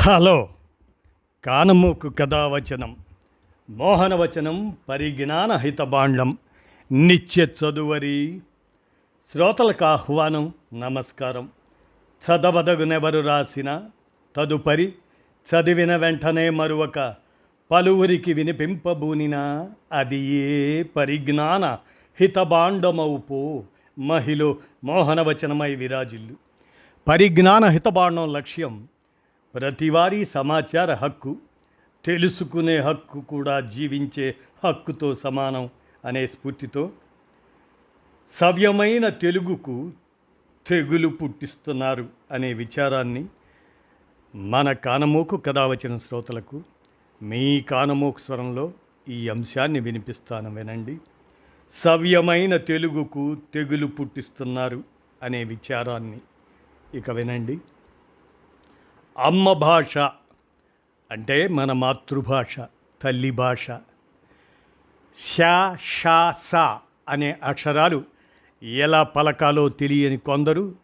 Hello. కానమూకు కథావచనం మోహనవచనం పరిజ్ఞాన హితబాండం నిత్య చదువరి శ్రోతలకు ఆహ్వానం. నమస్కారం. చదవదగునెవరు రాసిన తదుపరి చదివిన వెంటనే మరొక పలువురికి వినిపింపబూనినా అది ఏ పరిజ్ఞాన హితబాండమవుపో మహిళ మోహనవచనమై విరాజిల్లు. పరిజ్ఞాన హితబాండం లక్ష్యం ప్రతివారీ సమాచార హక్కు, తెలుసుకునే హక్కు కూడా జీవించే హక్కుతో సమానం అనే స్ఫూర్తితో సవ్యమైన తెలుగుకు తెగులు పుట్టిస్తున్నారు అనే విచారాన్ని మన కానమోకు కథావచన శ్రోతలకు మీ కానమోకు స్వరంలో ఈ అంశాన్ని వినిపిస్తాను, వినండి. సవ్యమైన తెలుగుకు తెగులు పుట్టిస్తున్నారు అనే విచారాన్ని ఇక వినండి. అమ్మ భాష అంటే మన మాతృభాష, తల్లి భాష. శ, ష, స అనే అక్షరాలు ఎలా పలకాలో తెలియని కొందరు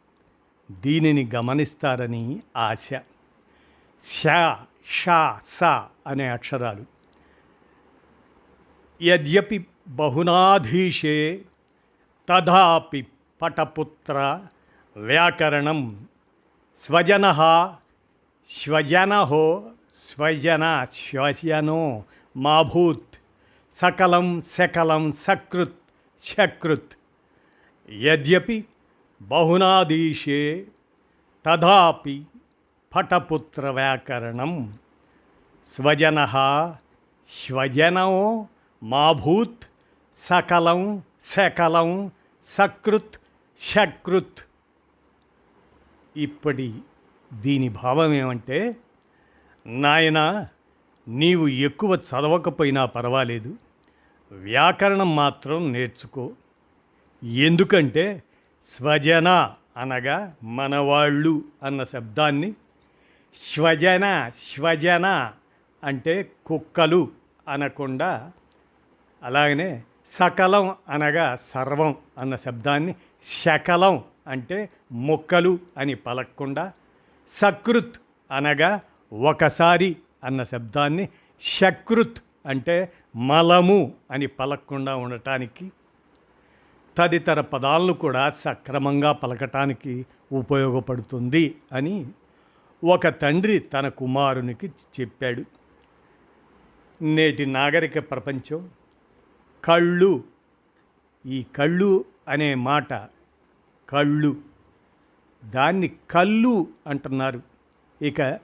దీనిని గమనిస్తారని ఆశ. శ, ష, స అనే అక్షరాలు యద్యపి బహునాధీశే తథాపి పటపుత్ర వ్యాకరణం స్వజనః శ్వజనహో స్వజన శ్వజనో మాభూత్ సకలం సకలం సకృత్ శకృత్. యద్యపి బహునాధీశే తథాపి పటపుత్ర వ్యాకరణం స్వజనః శ్వజనో మాభూత్ సకలం సకలం సకృత్ శకృత్. ఇప్పటి దీని భావం ఏమంటే, నాయన నీవు ఎక్కువ చదవకపోయినా పర్వాలేదు, వ్యాకరణం మాత్రం నేర్చుకో. ఎందుకంటే స్వజన అనగా మనవాళ్ళు అన్న శబ్దాన్ని శ్వజన శ్వజన అంటే కుక్కలు అనకుండా, అలాగనే సకలం అనగా సర్వం అన్న శబ్దాన్ని శకలం అంటే మొక్కలు అని పలకకుండా, సకృత్ అనగా ఒకసారి అన్న శబ్దాన్ని శకృత్ అంటే మలము అని పలకకుండా ఉండటానికి, తదితర పదాలను కూడా సక్రమంగా పలకటానికి ఉపయోగపడుతుంది అని ఒక తండ్రి తన కుమారునికి చెప్పాడు. నేటి నాగరిక ప్రపంచం కళ్ళు, ఈ కళ్ళు అనే మాట, కళ్ళు దాన్ని కళ్ళు అంటున్నారు. ఇక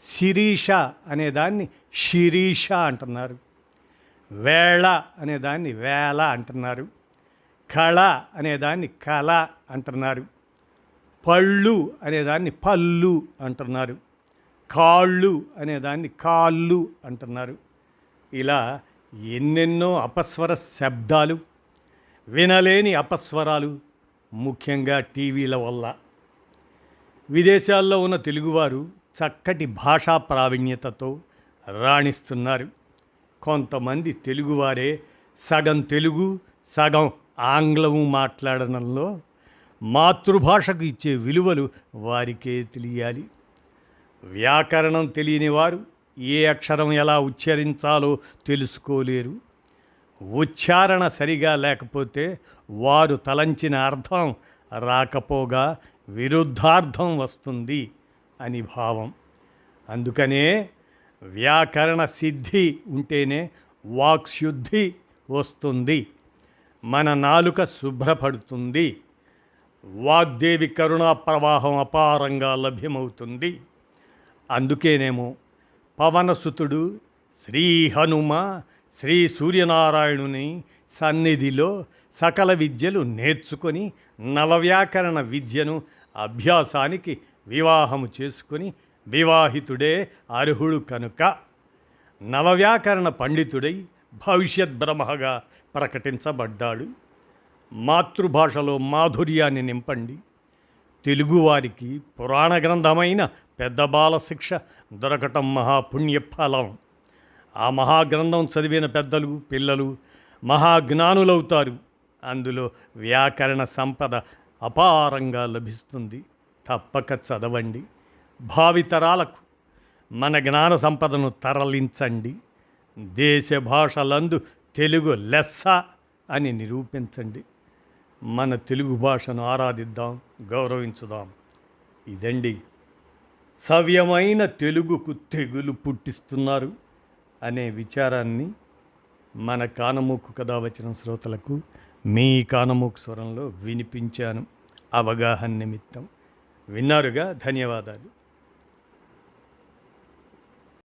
శిరీష అనేదాన్ని శిరీష అంటున్నారు. వేళ అనేదాన్ని వేళ అంటున్నారు. కళ అనేదాన్ని కళ అంటున్నారు. పళ్ళు అనేదాన్ని పళ్ళు అంటున్నారు. కాళ్ళు అనేదాన్ని కాళ్ళు అంటున్నారు. ఇలా ఎన్నెన్నో అపస్వర శబ్దాలు, వినలేని అపస్వరాలు, ముఖ్యంగా టీవీల వల్ల. విదేశాల్లో ఉన్న తెలుగువారు చక్కటి భాషా ప్రావీణ్యతతో రాణిస్తున్నారు. కొంతమంది తెలుగువారే సగం తెలుగు సగం ఆంగ్లము మాట్లాడడంలో మాతృభాషకు ఇచ్చే విలువలు వారికే తెలియాలి. వ్యాకరణం తెలియని వారు ఏ అక్షరం ఎలా ఉచ్చరించాలో తెలుసుకోలేరు. ఉచ్చారణ సరిగా లేకపోతే వారు తలంచిన అర్థం రాకపోగా విరుద్ధార్థం వస్తుంది అని భావం. అందుకనే వ్యాకరణ సిద్ధి ఉంటేనే వాక్శుద్ధి వస్తుంది, మన నాలుక శుభ్రపడుతుంది, వాగ్దేవి కరుణా ప్రవాహం అపారంగా లభ్యమవుతుంది. అందుకేనేమో పవనసుతుడు శ్రీ హనుమ శ్రీ సూర్యనారాయణుని సన్నిధిలో సకల విద్యలు నేర్చుకొని నవవ్యాకరణ విద్యను అభ్యాసానికి వివాహము చేసుకొని వివాహితుడే అర్హుడు కనుక నవవ్యాకరణ పండితుడై భవిష్యత్ బ్రహ్మగా ప్రకటించబడ్డాడు. మాతృభాషలో మాధుర్యాన్ని నింపండి. తెలుగువారికి పురాణ గ్రంథమైన పెద్ద బాల శిక్ష దొరకటం మహాపుణ్యఫలం. ఆ మహాగ్రంథం చదివిన పెద్దలు పిల్లలు మహాజ్ఞానులవుతారు. అందులో వ్యాకరణ సంపద అపారంగా లభిస్తుంది. తప్పక చదవండి. భావితరాలకు మన జ్ఞాన సంపదను తరలించండి. దేశ భాషలందు తెలుగు లెస్స అని నిరూపించండి. మన తెలుగు భాషను ఆరాధిద్దాం, గౌరవించుదాం. ఇదండి సవ్యమైన తెలుగుకు తెగులు పుట్టిస్తున్నారు అనే విచారాన్ని మన కానమూకు కథ వచ్చిన శ్రోతలకు మీ కానమూకు స్వరంలో వినిపించాను అవగాహన నిమిత్తం. విన్నారుగా, ధన్యవాదాలు.